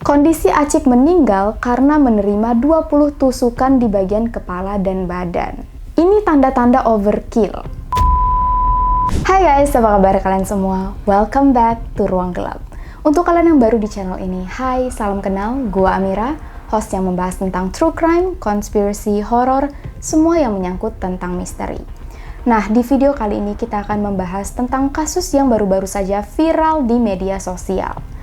Kondisi Acik meninggal karena menerima 20 tusukan di bagian kepala dan badan. Ini tanda-tanda overkill. Hai guys, apa kabar kalian semua? Welcome back to Ruang Gelap. Untuk kalian yang baru di channel ini, hai, salam kenal, gua Amira, host yang membahas tentang true crime, conspiracy, horror, semua yang menyangkut tentang misteri. Nah, di video kali ini kita akan membahas tentang kasus yang baru-baru saja viral di media sosial.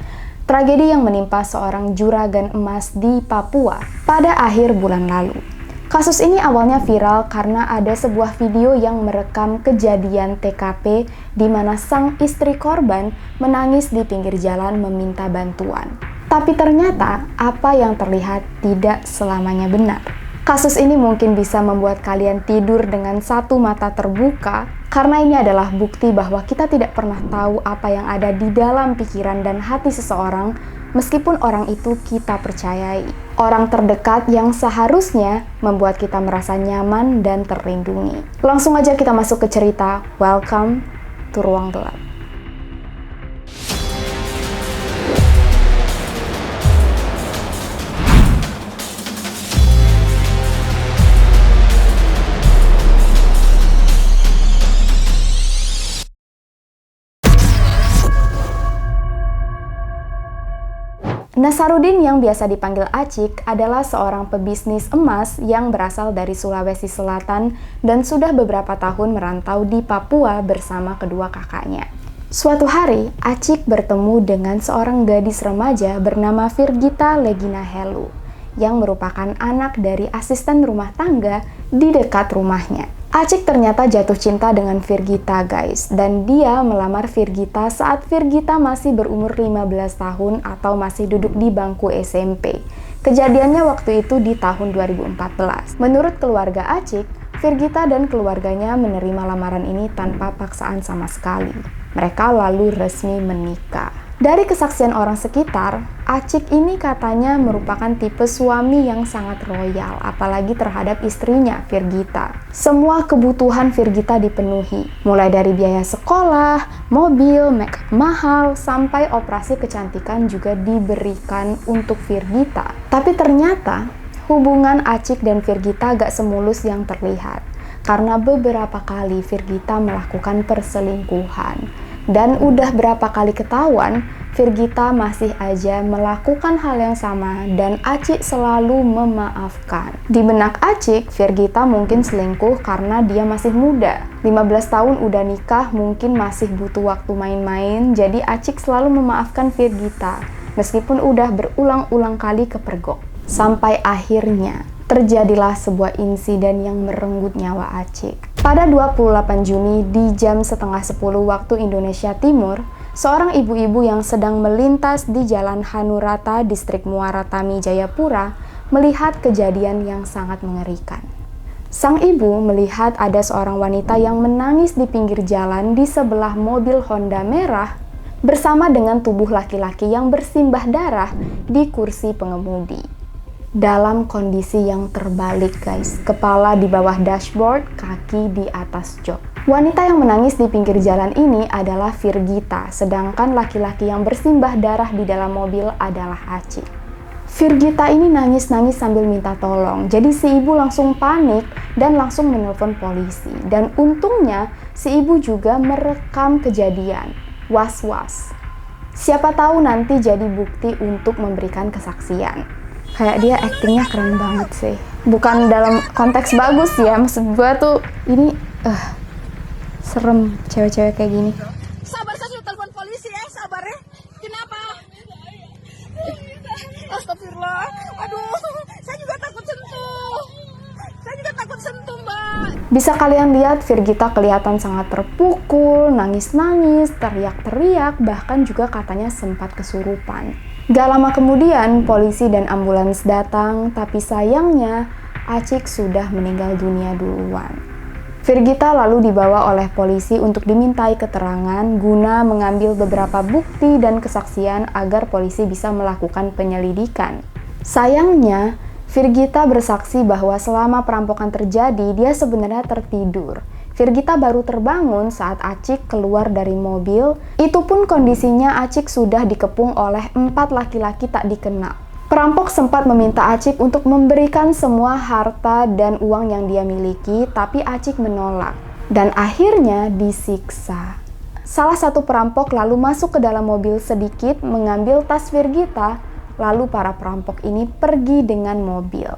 Tragedi yang menimpa seorang juragan emas di Papua pada akhir bulan lalu. Kasus ini awalnya viral karena ada sebuah video yang merekam kejadian TKP di mana sang istri korban menangis di pinggir jalan meminta bantuan. Tapi ternyata apa yang terlihat tidak selamanya benar. Kasus ini mungkin bisa membuat kalian tidur dengan satu mata terbuka, karena ini adalah bukti bahwa kita tidak pernah tahu apa yang ada di dalam pikiran dan hati seseorang, meskipun orang itu kita percayai. Orang terdekat yang seharusnya membuat kita merasa nyaman dan terlindungi. Langsung aja kita masuk ke cerita. Welcome to Ruang Gelap. Nasaruddin yang biasa dipanggil Acik adalah seorang pebisnis emas yang berasal dari Sulawesi Selatan dan sudah beberapa tahun merantau di Papua bersama kedua kakaknya. Suatu hari, Acik bertemu dengan seorang gadis remaja bernama Virgita Legina Helu yang merupakan anak dari asisten rumah tangga di dekat rumahnya. Acik ternyata jatuh cinta dengan Virgita guys, dan dia melamar Virgita saat Virgita masih berumur 15 tahun atau masih duduk di bangku SMP. Kejadiannya waktu itu di tahun 2014. Menurut keluarga Acik, Virgita dan keluarganya menerima lamaran ini tanpa paksaan sama sekali. Mereka lalu resmi menikah. Dari kesaksian orang sekitar, Acik ini katanya merupakan tipe suami yang sangat royal, apalagi terhadap istrinya, Virgita. Semua kebutuhan Virgita dipenuhi, mulai dari biaya sekolah, mobil, make-up mahal, sampai operasi kecantikan juga diberikan untuk Virgita. Tapi ternyata, hubungan Acik dan Virgita gak semulus yang terlihat, karena beberapa kali Virgita melakukan perselingkuhan. Dan udah berapa kali ketahuan, Virgita masih aja melakukan hal yang sama dan Acik selalu memaafkan. Di benak Acik, Virgita mungkin selingkuh karena dia masih muda. 15 tahun udah nikah, mungkin masih butuh waktu main-main, jadi Acik selalu memaafkan Virgita, meskipun udah berulang-ulang kali kepergok. Sampai akhirnya, terjadilah sebuah insiden yang merenggut nyawa Acik. Pada 28 Juni di jam setengah 10 waktu Indonesia Timur, seorang ibu-ibu yang sedang melintas di Jalan Hanurata, Distrik Muara Tami, Jayapura, melihat kejadian yang sangat mengerikan. Sang ibu melihat ada seorang wanita yang menangis di pinggir jalan di sebelah mobil Honda merah bersama dengan tubuh laki-laki yang bersimbah darah di kursi pengemudi. Dalam kondisi yang terbalik guys, kepala di bawah dashboard, kaki di atas jok. Wanita yang menangis di pinggir jalan ini adalah Virgita, sedangkan laki-laki yang bersimbah darah di dalam mobil adalah Acik. Virgita ini nangis-nangis sambil minta tolong, jadi si ibu langsung panik dan langsung menelpon polisi. Dan untungnya si ibu juga merekam kejadian, was-was. Siapa tahu nanti jadi bukti untuk memberikan kesaksian. Kayak dia aktingnya keren banget sih. Bukan dalam konteks bagus ya, maksud gue tuh ini serem cewek-cewek kayak gini. Sabar, saya sudah telepon polisi ya, sabar ya. Kenapa? Astagfirullah. Aduh, saya juga takut sentuh. Saya juga takut sentuh, Mbak. Bisa kalian lihat Virgita kelihatan sangat terpukul, nangis-nangis, teriak-teriak, bahkan juga katanya sempat kesurupan. Gak lama kemudian, polisi dan ambulans datang, tapi sayangnya Acik sudah meninggal dunia duluan. Virgita lalu dibawa oleh polisi untuk dimintai keterangan guna mengambil beberapa bukti dan kesaksian agar polisi bisa melakukan penyelidikan. Sayangnya, Virgita bersaksi bahwa selama perampokan terjadi, dia sebenarnya tertidur. Virgita baru terbangun saat Acik keluar dari mobil. Itu pun kondisinya Acik sudah dikepung oleh 4 laki-laki tak dikenal. Perampok sempat meminta Acik untuk memberikan semua harta dan uang yang dia miliki, tapi Acik menolak dan akhirnya disiksa. Salah satu perampok lalu masuk ke dalam mobil sedikit, mengambil tas Virgita, lalu para perampok ini pergi dengan mobil.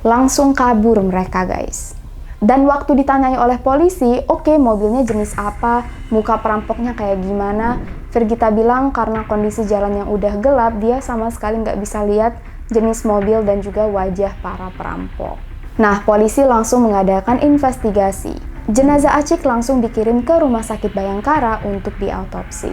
Langsung kabur mereka, guys. Dan waktu ditanyai oleh polisi, oke, mobilnya jenis apa, muka perampoknya kayak gimana, Virgita bilang karena kondisi jalan yang udah gelap, dia sama sekali nggak bisa lihat jenis mobil dan juga wajah para perampok. Nah, polisi langsung mengadakan investigasi. Jenazah Acik langsung dikirim ke Rumah Sakit Bayangkara untuk diautopsi.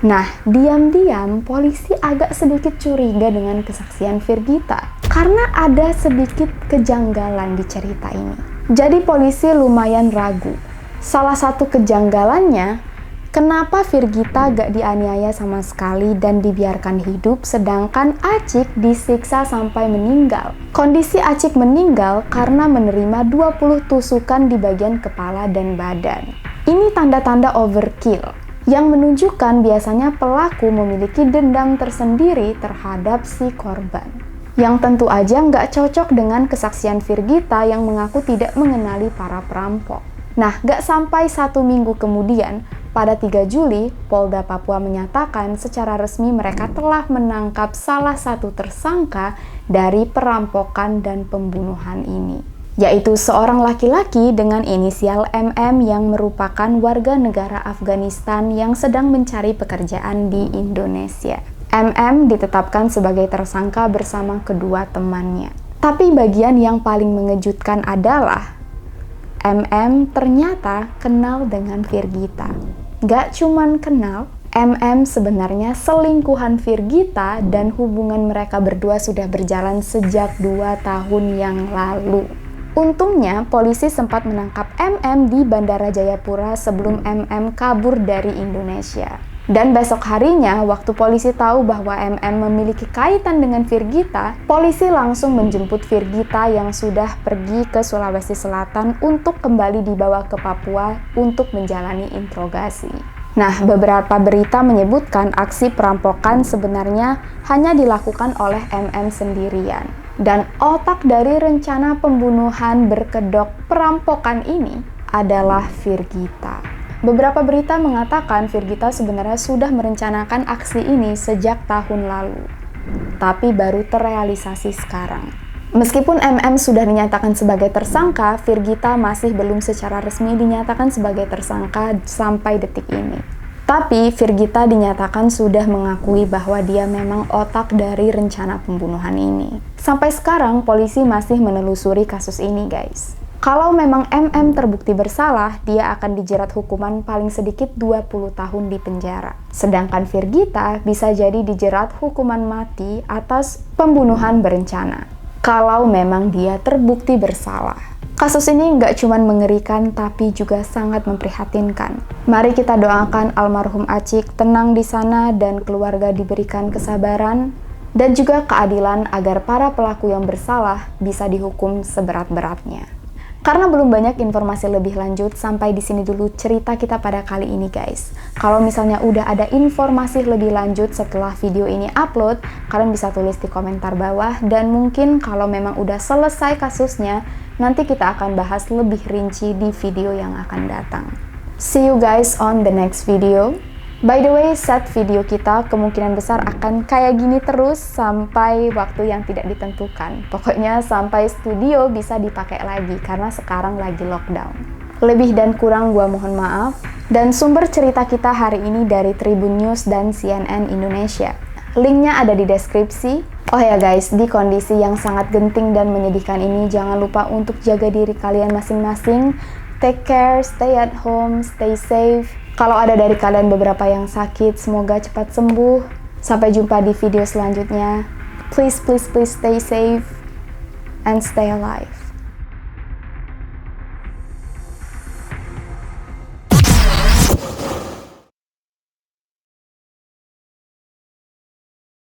Nah, diam-diam polisi agak sedikit curiga dengan kesaksian Virgita karena ada sedikit kejanggalan di cerita ini. Jadi polisi lumayan ragu. Salah satu kejanggalannya, kenapa Virgita gak dianiaya sama sekali dan dibiarkan hidup, sedangkan Acik disiksa sampai meninggal. Kondisi Acik meninggal karena menerima 20 tusukan di bagian kepala dan badan. Ini tanda-tanda overkill, yang menunjukkan biasanya pelaku memiliki dendam tersendiri terhadap si korban. Yang tentu aja nggak cocok dengan kesaksian Virgita yang mengaku tidak mengenali para perampok. Nah, nggak sampai 1 minggu kemudian, pada 3 Juli, Polda Papua menyatakan secara resmi mereka telah menangkap salah satu tersangka dari perampokan dan pembunuhan ini, yaitu seorang laki-laki dengan inisial MM yang merupakan warga negara Afghanistan yang sedang mencari pekerjaan di Indonesia. MM ditetapkan sebagai tersangka bersama kedua temannya. Tapi bagian yang paling mengejutkan adalah MM ternyata kenal dengan Virgita. Gak cuman kenal, MM sebenarnya selingkuhan Virgita dan hubungan mereka berdua sudah berjalan sejak 2 tahun yang lalu. Untungnya, polisi sempat menangkap MM di Bandara Jayapura sebelum MM kabur dari Indonesia. Dan besok harinya, waktu polisi tahu bahwa MM memiliki kaitan dengan Virgita, polisi langsung menjemput Virgita yang sudah pergi ke Sulawesi Selatan untuk kembali dibawa ke Papua untuk menjalani interogasi. Nah, beberapa berita menyebutkan aksi perampokan sebenarnya hanya dilakukan oleh MM sendirian. Dan otak dari rencana pembunuhan berkedok perampokan ini adalah Virgita. Beberapa berita mengatakan Virgita sebenarnya sudah merencanakan aksi ini sejak tahun lalu, tapi baru terrealisasi sekarang. Meskipun MM sudah dinyatakan sebagai tersangka, Virgita masih belum secara resmi dinyatakan sebagai tersangka sampai detik ini. Tapi Virgita dinyatakan sudah mengakui bahwa dia memang otak dari rencana pembunuhan ini. Sampai sekarang polisi masih menelusuri kasus ini, guys. Kalau memang MM terbukti bersalah, dia akan dijerat hukuman paling sedikit 20 tahun di penjara. Sedangkan Virgita bisa jadi dijerat hukuman mati atas pembunuhan berencana. Kalau memang dia terbukti bersalah. Kasus ini nggak cuma mengerikan, tapi juga sangat memprihatinkan. Mari kita doakan almarhum Acik tenang di sana dan keluarga diberikan kesabaran dan juga keadilan agar para pelaku yang bersalah bisa dihukum seberat-beratnya. Karena belum banyak informasi lebih lanjut, sampai di sini dulu cerita kita pada kali ini, guys. Kalau misalnya udah ada informasi lebih lanjut setelah video ini upload, kalian bisa tulis di komentar bawah, dan mungkin kalau memang udah selesai kasusnya, nanti kita akan bahas lebih rinci di video yang akan datang. See you guys on the next video. By the way, set video kita kemungkinan besar akan kayak gini terus sampai waktu yang tidak ditentukan. Pokoknya sampai studio bisa dipakai lagi karena sekarang lagi lockdown. Lebih dan kurang gua mohon maaf. Dan sumber cerita kita hari ini dari Tribun News dan CNN Indonesia. Linknya ada di deskripsi. Oh ya guys, di kondisi yang sangat genting dan menyedihkan ini, jangan lupa untuk jaga diri kalian masing-masing. Take care, stay at home, stay safe. Kalau ada dari kalian beberapa yang sakit, semoga cepat sembuh. Sampai jumpa di video selanjutnya. Please, please, please stay safe and stay alive.